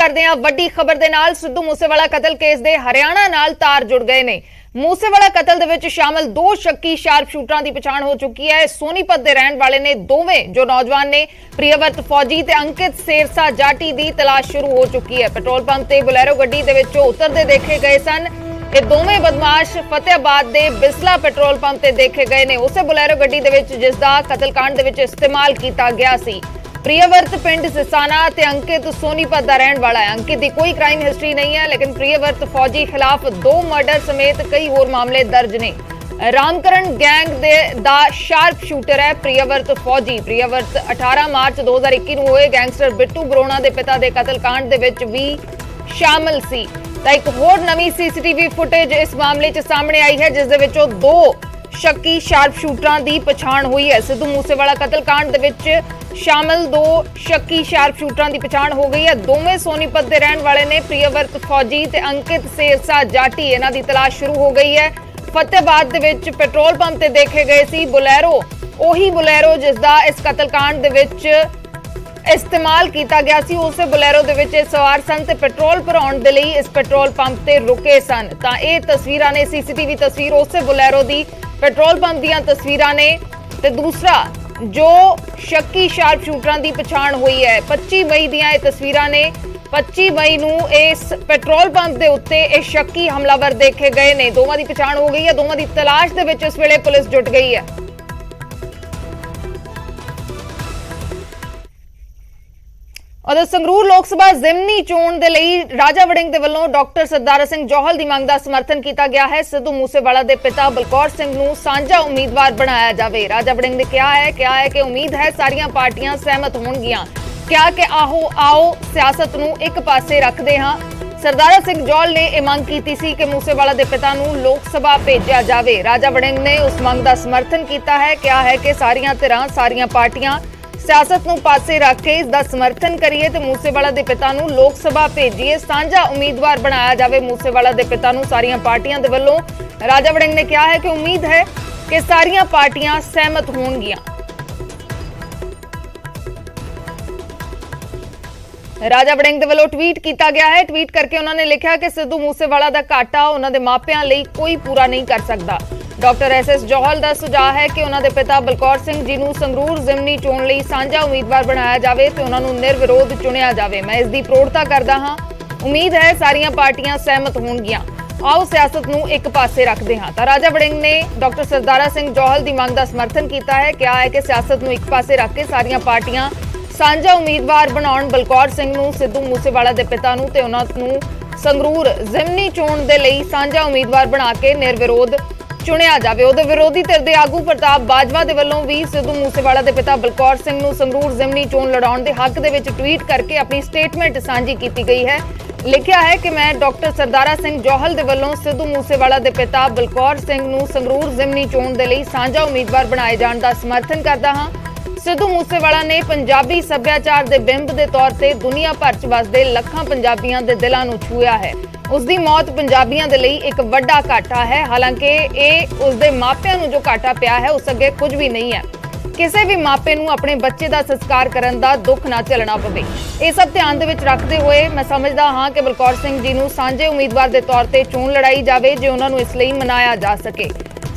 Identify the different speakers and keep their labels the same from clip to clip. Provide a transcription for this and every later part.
Speaker 1: ਕਰਦੇ ਹਾਂ ਵੱਡੀ ਖਬਰ ਦੇ ਨਾਲ। ਸਿੱਧੂ ਮੂਸੇਵਾਲਾ ਕਤਲ ਕੇਸ ਦੇ ਹਰਿਆਣਾ ਨਾਲ ਤਾਰ ਜੁੜ ਗਏ ਨੇ। ਮੂਸੇਵਾਲਾ ਕਤਲ ਦੇ ਵਿੱਚ ਸ਼ਾਮਲ ਦੋ ਸ਼ੱਕੀ ਸ਼ਾਰਪ ਸ਼ੂਟਰਾਂ ਦੀ ਪਛਾਣ ਹੋ ਚੁੱਕੀ ਹੈ। ਸੋਨੀਪਤ ਦੇ ਰਹਿਣ ਵਾਲੇ ਨੇ ਦੋਵੇਂ ਜੋ ਨੌਜਵਾਨ ਨੇ ਪ੍ਰਿਯਵਰਤ ਫੌਜੀ ਤੇ ਅੰਕਿਤ ਸੇਰਸਾ ਜਾਟੀ ਦੀ ਤਲਾਸ਼ ਸ਼ੁਰੂ ਹੋ ਚੁੱਕੀ ਹੈ। ਪੈਟਰੋਲ ਪੰਪ ਤੇ ਬੁਲੈਰੋ ਗੱਡੀ ਦੇ ਵਿੱਚੋਂ ਉਤਰਦੇ ਦੇਖੇ ਗਏ ਸਨ। ਇਹ ਦੋਵੇਂ ਬਦਮਾਸ਼ ਫਤਿਆਬਾਦ ਦੇ ਬਿਸਲਾ ਪੈਟਰੋਲ ਪੰਪ ਤੇ ਦੇਖੇ ਗਏ ਨੇ। ਉਸੇ ਬੁਲੈਰੋ ਗੱਡੀ ਦੇ ਵਿੱਚ ਜਿਸ ਦਾ ਕਤਲकांड ਦੇ ਵਿੱਚ ਇਸਤੇਮਾਲ ਕੀਤਾ ਗਿਆ ਸੀ। प्रियवर्त पिंड सिसाना ते अंकित सोनीपत दा रहण वाला है। अंकित दी कोई क्राइम हिस्ट्री नहीं है, लेकिन प्रियवर्त फौजी खिलाफ 2 मर्डर समेत कई होर मामले दर्ज ने। रामकरण गैंग दा शार्प शूटर है प्रियवर्त फौजी। प्रियवर्त 18 मार्च 2021 ਨੂੰ ਹੋਏ गैंगस्टर बिट्टू बरोणा ਦੇ ਪਿਤਾ ਦੇ ਕਤਲकांड ਦੇ ਵਿੱਚ ਵੀ ਸ਼ਾਮਲ ਸੀ। ਤਾਂ ਇੱਕ ਹੋਰ ਨਵੀਂ ਸੀਸੀਟੀਵੀ ਫੁਟੇਜ ਇਸ ਮਾਮਲੇ 'ਚ ਸਾਹਮਣੇ ਆਈ ਹੈ, ਜਿਸ ਦੇ ਵਿੱਚੋਂ 2 ਸ਼ੱਕੀ ਸ਼ਾਰਪ ਸ਼ੂਟਰਾਂ ਦੀ ਪਛਾਣ ਹੋਈ ਹੈ। ਸਿੱਧੂ ਮੂਸੇਵਾਲਾ ਕਤਲकांड ਦੇ ਵਿੱਚ शामिल 2 शक्की शार्प शूटरां की पछाण हो गई है। दोवें सोनीपत के रहने वाले ने। प्रियवर्त फौजी ते अंकित सेरसा जाटी इन्हां दी तलाश शुरू हो गई है। फतेहाबाद दे विच पेट्रोल पंप ते देखे गए सी बुलैरो, ओही बुलैरो जिसदा इस कतलकांड दे विच इस्तेमाल किया गया सी। उस बुलैरो दे विच सवार सन ते पेट्रोल भराउण दे लई इस पेट्रोल पंप ते रुके सन। तां इह तस्वीरां ने सीसीटीवी तस्वीर उस बुलैरो दी पेट्रोल पंप दीयां तस्वीरां ने। ते दूसरा जो शक्की शार्प शूटरां दी पछाण हुई है 25 मई दीयां इह तस्वीरां ने। 25 मई नूं इस पेट्रोल पंप दे उत्ते इह शक्की हमलावर देखे गए ने। दोवां दी पछाण हो गई है। दोवां दी तलाश दे विच इस वेले पुलिस जुट गई है। और संगरूर लोक सभा जिमनी चोण दे लई राजा वड़िंग दे वल्लों डॉक्टर सरदारा सिंह जौहल दी मंग दा समर्थन किया गया है। सिद्धू मूसेवाला दे पिता बलकौर सिंह नूं सांझा उम्मीदवार बनाया जावे। राजा वड़िंग ने कहा है कि उम्मीद है सारियां पार्टियां सहमत होणगियां। क्या कि आओ सियासत नूं एक पासे रखदे हां। सरदारा सिंह जौहल ने यह मंग की सी कि मूसेवाला दे पिता नूं लोक सभा भेजा जावे। राजा वड़िंग ने उस मंग दा समर्थन किया है। कहा है कि सारियां धिरां सारियां पार्टियां सियासत नूं पासे रख के इसका समर्थन करिए ते मूसेवाला दे पिता नूं लोक सभा भेजीए, सांझा उम्मीदवार बनाया जावे। मूसेवाला दे पिता नूं सारियां पार्टियां दे वल्लों राजा वड़िंग ने कहा है कि उम्मीद है कि सारियां पार्टियां सहमत होणगियां। राजा वड़िंग दे वल्लों ट्वीट किया गया है। ट्वीट करके उन्होंने लिखा कि सिद्धू मूसेवाला दा घाटा उन्हां दे मापियां लई कोई पूरा नहीं कर सकता। डॉक्टर SS जौहल का सुझाव है कि उन्होंने पिता बलकौर सिंह जी नूं संगरूर जिमनी चोण लई सांझा उम्मीदवार बनाया जाए तो उन्होंने निर्विरोध चुनिया जाए। मैं इसकी प्रौढ़ता करता हाँ। उम्मीद है सारियां पार्टियां सहमत होणगियां। आओ सियासत नूं एक पासे रखते हाँ। तो राजा वड़िंग ने डॉक्टर सरदारा सिंह जौहल की मंग का समर्थन किया है। कहा है कि सियासत नूं एक पासे रख के सारियां पार्टियां सांझा उम्मीदवार बनाउण बलकौर सिंह नूं सिद्धू मूसेवाला दे पिता नूं ते उन्हां नूं संगरूर जिमनी चोण दे लई सांझा उम्मीदवार बना के निर्विरोध चुनिया जाए। उहदे विरोधी धिर दे आगू प्रताप बाजवा दे वल्लों भी सिद्धू मूसेवाला दे पिता बलकौर सिंह नूं संगरूर जिमनी चोण लड़ाउण दे हक दे विच ट्वीट करके अपनी स्टेटमेंट सांझी की गई है। लिखिया है कि मैं डॉक्टर सरदारा सिंह जौहल दे वल्लों सिद्धू मूसेवाला दे पिता बलकौर सिंह नूं संगरूर जिमनी चोण दे लई सांझा उम्मीदवार बनाए जाण दा समर्थन करदा हां। सिद्धू मूसेवाला ने पंजाबी सभ्याचार दे बिंब दे तौर ते दुनिया भर च वसदे लखां पंजाबियां दे दिलां नूं छूया है। उसकी मौत पंजाबियों के लिए एक बड़ा घाटा है। हालांकि ये उसके मापिਆਂ ਨੂੰ जो घाटा पिया है उस अगे कुछ भी नहीं है। किसी भी मापे ਨੂੰ अपने बच्चे का संस्कार करने का दुख ना झेलना पवे। ये सब ध्यान दे विच रखते हुए मैं समझदा हाँ कि बलकौर सिंह जी नूं सांझे उम्मीदवार के तौर पर चोण लड़ाई जाए जो उन्होंने इसलिए मनाया जा सके।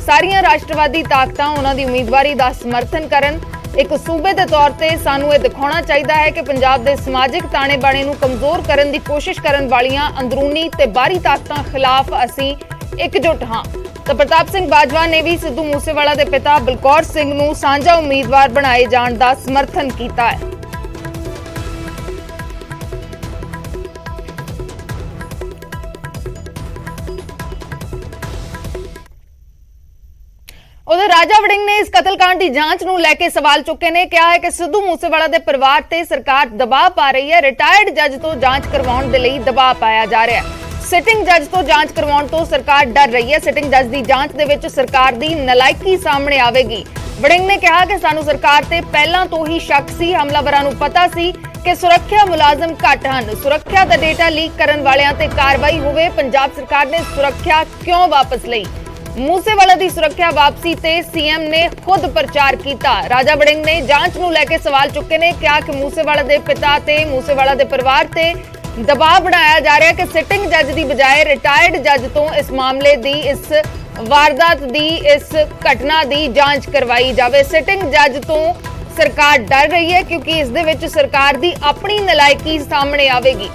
Speaker 1: सारियां राष्ट्रवादी ताकतां उन्हां दी उम्मीदवारी का समर्थन करन। एक सूबे के तौर पर सानू ये दिखाना चाहिए है कि पंजाब के समाजिक ताने बाने नूं कमजोर करने की कोशिश करने वालियां अंदरूनी ते बाहरी ताकतां खिलाफ असीं एकजुट हाँ। तो प्रताप सिंह बाजवा ने भी सिद्धू मूसेवाला के पिता बलकौर सिंह नूं सांझा उम्मीदवार बनाए जाण दा समर्थन किया है। उधर राजा वड़िंग ने इस कतलकांड की जांच नूं लैके सवाल चुके ने। कहा है कि सिद्धू मूसेवाला के परिवार ते सरकार दबाव पा रही है। रिटायर्ड जज तो जांच करवाउण दे लई दबाव पाया जा रहा है। सिटिंग जज तो जांच करवाउण तो सरकार डर रही है। सिटिंग जज की जांच दे विच सरकार की नलायकी सामने आवेगी। वड़िंग ने कहा कि सानू सरकार ते पहलां तो ही शक सी। हमलावरां नूं पता सी कि सुरक्षा मुलाजम घट हन। सुरक्षा दा डेटा लीक करन वालियां ते कार्रवाई होवे। पंजाब सरकार ने सुरक्षा क्यों वापस लई? मूसेवाला की सुरक्षा वापसी ते सीएम ने खुद प्रचार किया। राजा वड़िंग ने जांच नूं लैके सवाल चुके ने। कहा कि मूसेवाला के पिता ते मूसेवाला के परिवार ते ਦਬਾਅ ਬਣਾਇਆ ਜਾ ਰਿਹਾ ਕਿ ਸਿਟਿੰਗ ਜੱਜ ਦੀ ਬਜਾਏ ਰਿਟਾਇਰਡ ਜੱਜ ਤੋਂ ਇਸ ਮਾਮਲੇ ਦੀ, ਇਸ ਵਾਰਦਾਤ ਦੀ, ਇਸ ਘਟਨਾ ਦੀ ਜਾਂਚ ਕਰਵਾਈ ਜਾਵੇ। ਸਿਟਿੰਗ ਜੱਜ ਤੋਂ ਸਰਕਾਰ ਡਰ ਰਹੀ ਹੈ ਕਿਉਂਕਿ ਇਸ ਦੇ ਵਿੱਚ ਸਰਕਾਰ ਦੀ ਆਪਣੀ ਨਲਾਇਕੀ ਸਾਹਮਣੇ ਆਵੇਗੀ।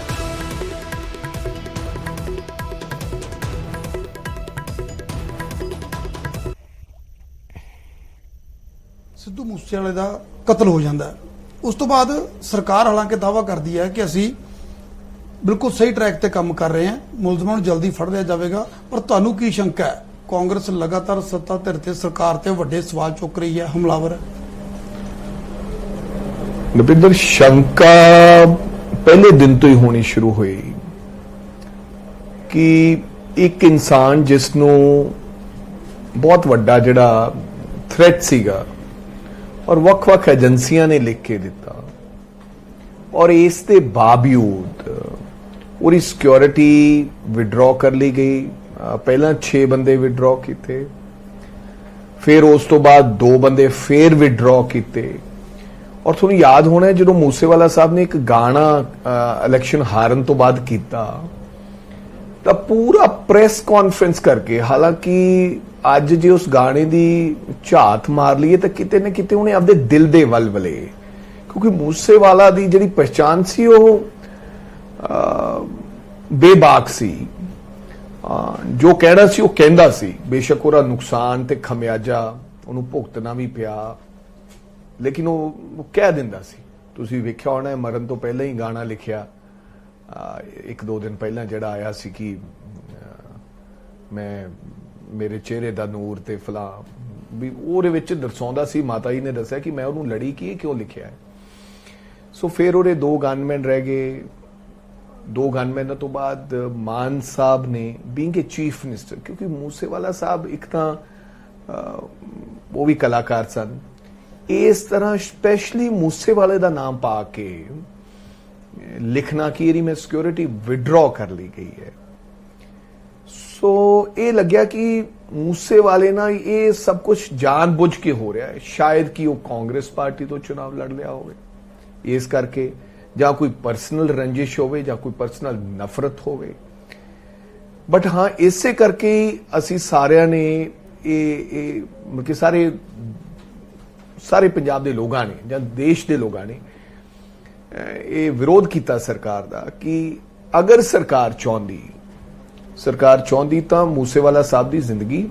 Speaker 2: ਸਿੱਧੂ ਮੂਸੇਵਾਲੇ ਦਾ ਕਤਲ ਹੋ ਜਾਂਦਾ ਹੈ। ਉਸ ਤੋਂ ਬਾਅਦ ਸਰਕਾਰ ਹਾਲਾਂਕਿ ਦਾਅਵਾ ਕਰਦੀ ਹੈ ਕਿ ਅਸੀਂ ਬਿਲਕੁਲ ਸਹੀ ਟਰੈਕ ਤੇ ਕੰਮ ਕਰ ਰਹੇ ਹਾਂ, ਮੁਲਜ਼ਮਾਂ ਨੂੰ ਜਲਦੀ ਫੜ ਲਿਆ ਜਾਵੇਗਾ, ਪਰ ਤੁਹਾਨੂੰ ਕੀ ਸ਼ੰਕਾ ਹੈ? ਕਾਂਗਰਸ ਲਗਾਤਾਰ ਸੱਤਾ ਧਿਰ ਤੇ ਸਰਕਾਰ ਤੇ ਵੱਡੇ ਸਵਾਲ ਚੁੱਕ ਰਹੀ ਹੈ, ਹਮਲਾਵਰ ਹੈ।
Speaker 3: ਨਵਿੰਦਰ, ਸ਼ੰਕਾ ਪਹਿਲੇ ਦਿਨ ਤੋਂ ਹੀ ਹੋਣੀ ਸ਼ੁਰੂ ਹੋਈ ਕਿ ਇੱਕ ਇਨਸਾਨ ਜਿਸ ਨੂੰ ਬਹੁਤ ਵੱਡਾ ਜਿਹੜਾ ਥ੍ਰੈਟ ਸੀਗਾ ਔਰ ਵੱਖ-ਵੱਖ ਏਜੰਸੀਆਂ ਨੇ ਲਿਖ ਕੇ ਦਿੱਤਾ, ਔਰ ਇਸ ਦੇ ਬਾਵਜੂਦ ਉਹਦੀ ਸਿਕਿਉਰਿਟੀ ਵਿਡਰਾਅ ਕਰ ਲਈ ਗਈ। ਪਹਿਲਾਂ 6 ਬੰਦੇ ਵਿਡਰਾਅ ਕੀਤੇ, ਫਿਰ ਉਸ ਤੋਂ ਬਾਅਦ 2 ਬੰਦੇ ਫਿਰ ਵਿਡਰਾਅ ਕੀਤੇ। ਔਰ ਤੁਹਾਨੂੰ ਯਾਦ ਹੋਣਾ ਜਦੋਂ ਮੂਸੇਵਾਲਾ ਸਾਹਿਬ ਨੇ ਇੱਕ ਗਾਣਾ ਇਲੈਕਸ਼ਨ ਹਾਰਨ ਤੋਂ ਬਾਅਦ ਕੀਤਾ ਤਾਂ ਪੂਰਾ ਪ੍ਰੈਸ ਕਾਨਫਰੰਸ ਕਰਕੇ, ਹਾਲਾਂਕਿ ਅੱਜ ਜੇ ਉਸ ਗਾਣੇ ਦੀ ਝਾਤ ਮਾਰ ਲਈਏ ਤਾਂ ਕਿਤੇ ਨਾ ਕਿਤੇ ਉਹਨੇ ਆਪਦੇ ਦਿਲ ਦੇ ਵਲਵਲੇ, ਕਿਉਂਕਿ ਮੂਸੇਵਾਲਾ ਦੀ ਜਿਹੜੀ ਪਛਾਣ ਸੀ ਉਹ ਬੇਬਾਕ ਸੀ। ਜੋ ਕਹਿਣਾ ਸੀ ਉਹ ਕਹਿੰਦਾ ਸੀ, ਬੇਸ਼ੱਕ ਉਹਦਾ ਨੁਕਸਾਨ ਤੇ ਖਮਿਆਜਾ ਉਹਨੂੰ ਭੁਗਤਣਾ ਵੀ ਪਿਆ, ਲੇਕਿਨ ਉਹ ਕਹਿ ਦਿੰਦਾ ਸੀ। ਤੁਸੀਂ ਵੇਖਿਆ ਹੋਣਾ ਮਰਨ ਤੋਂ ਪਹਿਲਾਂ ਹੀ ਗਾਣਾ ਲਿਖਿਆ 1-2 ਦਿਨ ਪਹਿਲਾਂ ਜਿਹੜਾ ਆਇਆ ਸੀ ਕਿ ਮੈਂ ਮੇਰੇ ਚਿਹਰੇ ਦਾ ਨੂਰ ਤੇ ਫਲਾ, ਵੀ ਉਹਦੇ ਵਿੱਚ ਦਰਸਾਉਂਦਾ ਸੀ। ਮਾਤਾ ਜੀ ਨੇ ਦੱਸਿਆ ਕਿ ਮੈਂ ਉਹਨੂੰ ਲੜੀ ਕੀ ਕਿਉਂ ਲਿਖਿਆ ਹੈ। ਸੋ ਫਿਰ ਉਹਦੇ 2 ਗਨਮੈਨ ਰਹਿ ਗਏ। 2 ਗਨਮੈਨਾਂ ਤੋਂ ਬਾਅਦ ਮਾਨ ਸਾਹਿਬ ਨੇ ਬੀਇੰਗ ਏ ਚੀਫ ਮਿਨਿਸਟਰ, ਕਿਉਂਕਿ ਮੂਸੇਵਾਲਾ ਸਾਹਿਬ ਇੱਕ ਤਾਂ ਉਹ ਵੀ ਕਲਾਕਾਰ ਸਨ, ਇਸ ਤਰ੍ਹਾਂ ਸਪੈਸ਼ਲੀ ਮੂਸੇਵਾਲੇ ਦਾ ਨਾਮ ਪਾ ਕੇ ਲਿਖਣਾ ਕਿ ਇਹਦੀ ਮੈਂ ਸਿਕਿਉਰਿਟੀ ਵਿਡਰਾਅ ਕਰ ਲਈ ਗਈ ਹੈ। ਸੋ ਇਹ ਲੱਗਿਆ ਕਿ ਮੂਸੇਵਾਲੇ ਨਾਲ ਇਹ ਸਭ ਕੁਝ ਜਾਣਬੁੱਝ ਕੇ ਹੋ ਰਿਹਾ ਹੈ। ਸ਼ਾਇਦ ਕਿ ਉਹ ਕਾਂਗਰਸ ਪਾਰਟੀ ਤੋਂ ਚੁਣਾਵ ਲੜ ਲਿਆ ਹੋਵੇ, ਇਸ ਕਰਕੇ, ਜਾਂ ਕੋਈ ਪਰਸਨਲ ਰੰਜਿਸ਼ ਹੋਵੇ ਜਾਂ ਕੋਈ ਪਰਸਨਲ ਨਫ਼ਰਤ ਹੋਵੇ। ਬਟ ਹਾਂ, ਇਸੇ ਕਰਕੇ ਅਸੀਂ ਸਾਰਿਆਂ ਨੇ ਇਹ ਮਤਲਬ ਕਿ ਸਾਰੇ ਪੰਜਾਬ ਦੇ ਲੋਕਾਂ ਨੇ ਜਾਂ ਦੇਸ਼ ਦੇ ਲੋਕਾਂ ਨੇ ਇਹ ਵਿਰੋਧ ਕੀਤਾ ਸਰਕਾਰ ਦਾ ਕਿ ਅਗਰ ਸਰਕਾਰ ਚਾਹੁੰਦੀ ਤਾਂ ਮੂਸੇਵਾਲਾ ਸਾਹਿਬ ਦੀ ਜ਼ਿੰਦਗੀ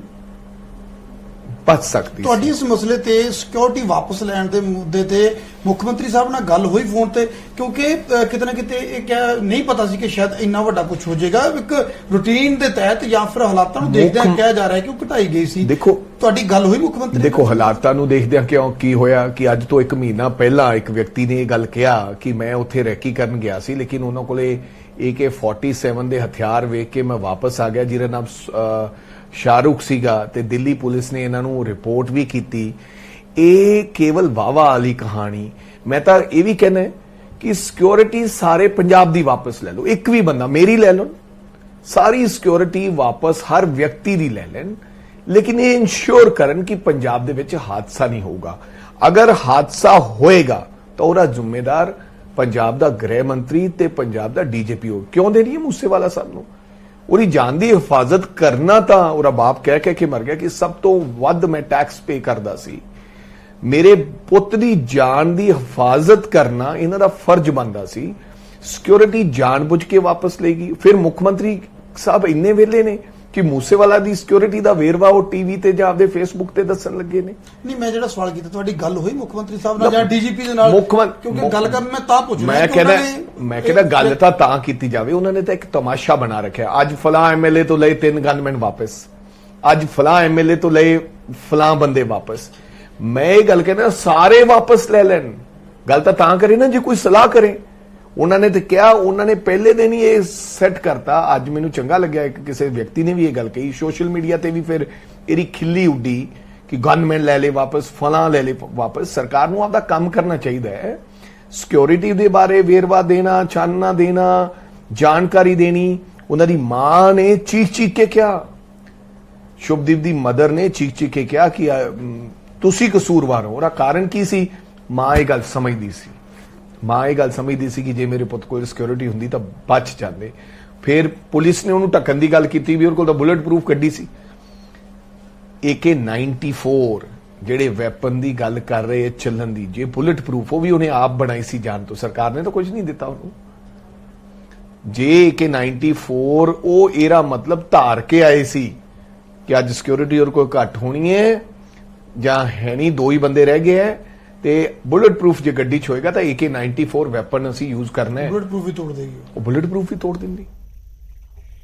Speaker 3: ਬਚ ਸਕਦੀ ਸੀ।
Speaker 2: ਤੁਹਾਡੀ ਇਸ ਮਸਲੇ ਤੇ ਸਿਕਿਉਰਿਟੀ ਵਾਪਸ ਲੈਣ ਦੇ ਮੁੱਦੇ ਤੇ ਮੁੱਖ ਮੰਤਰੀ ਸਾਹਿਬ ਨਾਲ ਗੱਲ ਹੋਈ ਫੋਨ ਤੇ? ਕਿਉਂਕਿ ਕਿਤੇ ਨਾ ਕਿਤੇ ਇਹ ਨਹੀਂ ਪਤਾ ਸੀ ਕਿ ਸ਼ਾਇਦ ਇੰਨਾ ਵੱਡਾ ਕੁਝ ਹੋ ਜਾਏਗਾ। ਇੱਕ ਰੂਟੀਨ ਦੇ ਤਹਿਤ ਜਾਂ ਫਿਰ ਹਾਲਾਤਾਂ ਨੂੰ ਦੇਖਦਿਆਂ ਕਿਹਾ ਜਾ ਰਿਹਾ ਹੈ ਕਿ ਉਹ ਘਟਾਈ ਗਈ ਸੀ।
Speaker 3: ਦੇਖੋ,
Speaker 2: ਤੁਹਾਡੀ ਗੱਲ ਹੋਈ ਮੁੱਖ ਮੰਤਰੀ?
Speaker 3: ਦੇਖੋ, ਹਾਲਾਤਾਂ ਨੂੰ ਦੇਖਦਿਆਂ ਕੀ ਹੋਇਆ ਕਿ ਅੱਜ ਤੋਂ 1 ਮਹੀਨਾ ਪਹਿਲਾਂ ਇੱਕ ਵਿਅਕਤੀ ਨੇ ਇਹ ਗੱਲ ਕਿਹਾ ਕਿ ਮੈਂ ਉੱਥੇ ਰੈਕੀ ਕਰਨ ਗਿਆ ਸੀ, ਲੇਕਿਨ ਉਹਨਾਂ ਕੋਲੇ AK-47 ਦੇ ਹਥਿਆਰ ਵੇਖ ਕੇ ਮੈਂ ਵਾਪਸ ਆ ਗਿਆ, ਜਿਹਦਾ ਨਾਮ ਸ਼ਾਹਰੁਖ ਸੀਗਾ, ਤੇ ਦਿੱਲੀ ਪੁਲਿਸ ਨੇ ਇਹਨਾਂ ਨੂੰ ਰਿਪੋਰਟ ਵੀ ਕੀਤੀ। ਇਹ ਕੇਵਲ ਵਾਵਾ ਵਾਲੀ ਕਹਾਣੀ। ਮੈਂ ਤਾਂ ਇਹ ਵੀ ਕਹਿਣਾ ਕਿ ਸਿਕਿਉਰਿਟੀ ਸਾਰੇ ਪੰਜਾਬ ਦੀ ਵਾਪਸ ਲੈ ਲਓ, ਇੱਕ ਵੀ ਬੰਦਾ ਮੇਰੀ ਲੈ ਲਓ, ਸਾਰੀ ਸਿਕਿਉਰਿਟੀ ਵਾਪਸ ਹਰ ਵਿਅਕਤੀ ਦੀ ਲੈ ਲੈਣ, ਲੇਕਿਨ ਇਹ ਇਨਸ਼ੋਰ ਕਰਨ ਕਿ ਪੰਜਾਬ ਦੇ ਵਿੱਚ ਹਾਦਸਾ ਨਹੀਂ ਹੋਊਗਾ। ਅਗਰ ਹਾਦਸਾ ਹੋਏਗਾ ਤਾਂ ਉਹਦਾ ਜ਼ਿੰਮੇਦਾਰ ਪੰਜਾਬ ਦਾ ਗ੍ਰਹਿ ਮੰਤਰੀ ਤੇ ਪੰਜਾਬ ਦਾ DGP ਹੋ। ਕਿਉਂ ਦੇਣੀ ਹੈ ਮੂਸੇਵਾਲਾ ਸਾਹਿਬ ਨੂੰ? ਉਹਦੀ ਜਾਨ ਦੀ ਹਿਫਾਜ਼ਤ ਕਰਨਾ ਤਾਂ ਉਹਦਾ ਬਾਪ ਕਹਿ ਕੇ ਮਰ ਗਿਆ ਕਿ ਸਭ ਤੋਂ ਵੱਧ ਮੈਂ ਟੈਕਸ ਪੇ ਕਰਦਾ ਸੀ, ਮੇਰੇ ਪੁੱਤ ਦੀ ਜਾਨ ਦੀ ਹਿਫਾਜ਼ਤ ਕਰਨਾ ਇਹਨਾਂ ਦਾ ਫਰਜ਼ ਬਣਦਾ ਸੀ। ਸਿਕਿਉਰਿਟੀ ਜਾਣਬੁੱਝ ਕੇ ਵਾਪਸ ਲੈ ਗਈ। ਫਿਰ ਮੁੱਖ ਮੰਤਰੀ ਸਾਹਿਬ ਇੰਨੇ ਵੇਲੇ ਨੇ ਕਿ ਮੂਸੇਵਾਲਾ ਦੀ ਸਿਕਿਉਰਿਟੀ ਦਾ ਵੇਰਵਾ ਉਹ ਟੀਵੀ ਤੇ ਜਾਂ ਆਪਦੇ ਫੇਸਬੁੱਕ ਤੇ ਦੱਸਣ ਲੱਗੇ ਨੇ।
Speaker 2: ਨਹੀਂ, ਮੈਂ ਜਿਹੜਾ ਸਵਾਲ ਕੀਤਾ, ਤੁਹਾਡੀ ਗੱਲ ਹੋਈ ਮੁੱਖ ਮੰਤਰੀ ਸਾਹਿਬ ਨਾਲ ਜਾਂ DGP ਦੇ ਨਾਲ? ਕਿਉਂਕਿ ਗੱਲ ਕਰਨ ਮੈਂ ਤਾਂ ਪੁੱਛ ਰਿਹਾ,
Speaker 3: ਮੈਂ ਕਹਿੰਦਾ ਗੱਲ ਤਾਂ ਕੀਤੀ ਜਾਵੇ। ਉਹਨਾਂ ਨੇ ਤਾਂ ਇੱਕ ਤਮਾਸ਼ਾ ਬਣਾ ਰੱਖਿਆ। ਅੱਜ ਫਲਾਂ MLA ਤੋਂ ਲਏ 3 ਗਨਮੈਨ ਵਾਪਸ, ਅੱਜ ਫਲਾਂ MLA ਤੋਂ ਲਏ ਫਲਾਂ ਬੰਦੇ ਵਾਪਸ। ਮੈਂ ਇਹ ਗੱਲ ਕਹਿੰਦਾ ਸਾਰੇ ਵਾਪਸ ਲੈ ਲੈਣ। ਗੱਲ ਤਾਂ ਕਰੇ ਨਾ ਜੇ ਕੋਈ ਸਲਾਹ ਕਰੇ। ਉਹਨਾਂ ਨੇ ਤੇ ਕਿਹਾ, ਉਹਨਾਂ ਨੇ ਪਹਿਲੇ ਦਿਨ ਹੀ ਇਹ ਸੈੱਟ ਕਰਤਾ। ਅੱਜ ਮੈਨੂੰ ਚੰਗਾ ਲੱਗਿਆ ਕਿ ਕਿਸੇ ਵਿਅਕਤੀ ਨੇ ਵੀ ਇਹ ਗੱਲ ਕਹੀ ਸੋਸ਼ਲ ਮੀਡੀਆ ਤੇ ਵੀ, ਫਿਰ ਇਹਦੀ ਖਿੱਲੀ ਉੱਡੀ ਕਿ ਗਨਮੈਨ ਲੈ ਲੈ ਵਾਪਸ, ਫਲਾਂ ਲੈ ਲੈ ਵਾਪਸ। ਸਰਕਾਰ ਨੂੰ ਆਪਦਾ ਕੰਮ ਕਰਨਾ ਚਾਹੀਦਾ ਹੈ। ਸਿਕਿਉਰਿਟੀ ਦੇ ਬਾਰੇ ਵੇਰਵਾ ਦੇਣਾ, ਚਾਨਣਾ ਦੇਣਾ, ਜਾਣਕਾਰੀ ਦੇਣੀ। ਉਹਨਾਂ ਦੀ ਮਾਂ ਨੇ ਚੀਖ ਕੇ ਕਿਹਾ, ਸ਼ੁਭਦੀਪ ਦੀ ਮਦਰ ਨੇ ਚੀਖ ਕੇ ਕਿਹਾ ਕਿ ਤੁਸੀਂ ਕਸੂਰਵਾਰ ਹੋ। ਉਹਦਾ ਕਾਰਨ ਕੀ ਸੀ? ਮਾਂ ਇਹ ਗੱਲ ਸਮਝਦੀ ਸੀ। ਮਾਂ ਇਹ ਗੱਲ ਸਮਝਦੀ ਸੀ ਕਿ ਜੇ ਮੇਰੇ ਪੁੱਤ ਕੋਲ ਸਿਕਿਉਰਿਟੀ ਹੁੰਦੀ ਤਾਂ ਬਚ ਜਾਂਦੇ। ਫਿਰ ਪੁਲਿਸ ਨੇ ਉਹਨੂੰ ਢੱਕਣ ਦੀ ਗੱਲ ਕੀਤੀ ਵੀ ਉਹਦੇ ਕੋਲ ਤਾਂ ਬੁਲੇਟ ਪ੍ਰੂਫ ਗੱਡੀ ਸੀ। AK-94 ਜਿਹੜੇ ਵੈਪਨ ਦੀ ਗੱਲ ਕਰ ਰਹੇ ਆ ਚੱਲਣ ਦੀ, ਜੇ ਬੁਲੇਟ ਪ੍ਰੂਫ ਉਹ ਵੀ ਉਹਨੇ ਆਪ ਬਣਾਈ ਸੀ ਜਾਣ ਤੋਂ, ਸਰਕਾਰ ਨੇ ਤਾਂ ਕੁਝ ਨਹੀਂ ਦਿੱਤਾ ਉਹਨੂੰ। ਜੇ AK-94 ਉਹ ਇਹਦਾ ਮਤਲਬ ਧਾਰ ਕੇ ਆਏ ਸੀ ਕਿ ਅੱਜ ਸਿਕਿਉਰਿਟੀ ਔਰ ਕੋਈ ਘੱਟ ਹੋਣੀ ਹੈ ਜਾਂ ਹੈ ਨਹੀਂ, ਦੋ ਹੀ ਬੰਦੇ ਰਹਿ ਗਏ ਹੈ ਤੇ ਬੁਲੇਟ ਪ੍ਰੂਫ ਜੇ ਗੱਡੀ 'ਚ ਹੋਏਗਾ ਤਾਂ AK-94 ਵੈਪਨ ਅਸੀਂ ਯੂਜ਼ ਕਰਨਾ ਹੈ।
Speaker 2: ਬੁਲੇਟ ਪ੍ਰੂਫ ਵੀ ਤੋੜ ਦੇਗੀ,
Speaker 3: ਉਹ ਬੁਲੇਟ ਪ੍ਰੂਫ ਵੀ ਤੋੜ ਦਿੰਦੀ।